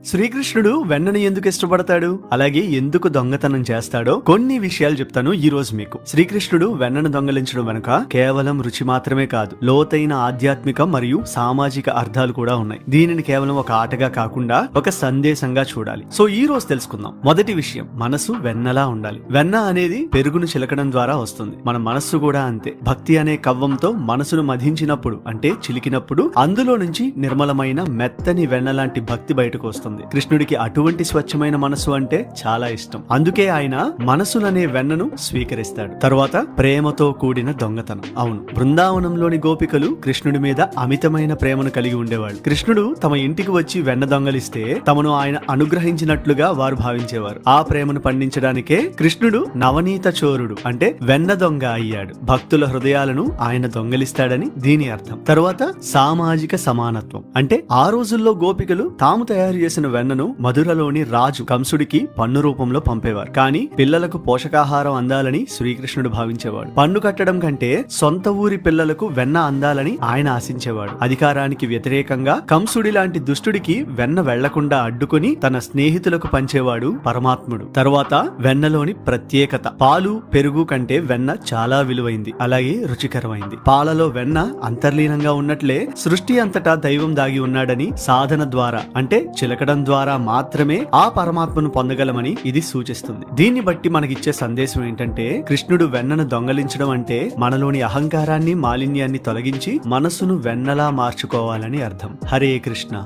శ్రీకృష్ణుడు వెన్నను ఎందుకు ఇష్టపడతాడు, అలాగే ఎందుకు దొంగతనం చేస్తాడో కొన్ని విషయాలు చెప్తాను ఈ రోజు మీకు. శ్రీకృష్ణుడు వెన్నను దొంగలించడం వెనుక కేవలం రుచి మాత్రమే కాదు, లోతైన ఆధ్యాత్మిక మరియు సామాజిక అర్థాలు కూడా ఉన్నాయి. దీనిని కేవలం ఒక ఆటగా కాకుండా ఒక సందేశంగా చూడాలి. సో ఈ రోజు తెలుసుకుందాం. మొదటి విషయం, మనసు వెన్నలా ఉండాలి. వెన్న అనేది పెరుగును చిలకడం ద్వారా వస్తుంది. మన మనస్సు కూడా అంతే. భక్తి అనే కవ్వంతో మనసును మధించినప్పుడు, అంటే చిలికినప్పుడు, అందులో నుంచి నిర్మలమైన మెత్తని వెన్న లాంటి భక్తి బయటకు వస్తుంది. కృష్ణుడికి అటువంటి స్వచ్ఛమైన మనసు అంటే చాలా ఇష్టం. అందుకే ఆయన మనసుననే వెన్నను స్వీకరిస్తాడు. తరువాత ప్రేమతో కూడిన దొంగతనం. అవును, బృందావనంలోని గోపికలు కృష్ణుడి మీద అమితమైన ప్రేమను కలిగి ఉండేవాళ్ళు. కృష్ణుడు తమ ఇంటికి వచ్చి వెన్న దొంగలిస్తే తమను ఆయన అనుగ్రహించినట్లుగా వారు భావించేవారు. ఆ ప్రేమను పండించడానికే కృష్ణుడు నవనీత చోరుడు, అంటే వెన్న దొంగ అయ్యాడు. భక్తుల హృదయాలను ఆయన దొంగలిస్తాడని దీని అర్థం. తరువాత సామాజిక సమానత్వం, అంటే ఆ రోజుల్లో గోపికలు తాము తయారు చేసిన వెన్నను మధురలోని రాజు కంసుడికి పన్ను రూపంలో పంపేవారు. కానీ పిల్లలకు పోషకాహారం అందాలని శ్రీకృష్ణుడు భావించేవాడు. పన్ను కట్టడం కంటే సొంత ఊరి పిల్లలకు వెన్న అందాలని ఆయన ఆశించేవాడు. అధికారానికి వ్యతిరేకంగా కంసుడి లాంటి దుష్టుడికి వెన్న వెళ్లకుండా అడ్డుకుని తన స్నేహితులకు పంచేవాడు పరమాత్ముడు. తరువాత వెన్నలోని ప్రత్యేకత, పాలు పెరుగు కంటే వెన్న చాలా విలువైంది, అలాగే రుచికరమైంది. పాలలో వెన్న అంతర్లీనంగా ఉన్నట్లే సృష్టి అంతటా దైవం దాగి ఉన్నాడని సాధన ద్వారా, అంటే చిలకడం ద్వారా మాత్రమే ఆ పరమాత్మను పొందగలమని ఇది సూచిస్తుంది. దీన్ని బట్టి మనకిచ్చే సందేశం ఏంటంటే, కృష్ణుడు వెన్నను దొంగలించడం అంటే మనలోని అహంకారాన్ని, మాలిన్యాన్ని తొలగించి మనసును వెన్నలా మార్చుకోవాలని అర్థం. హరే కృష్ణ.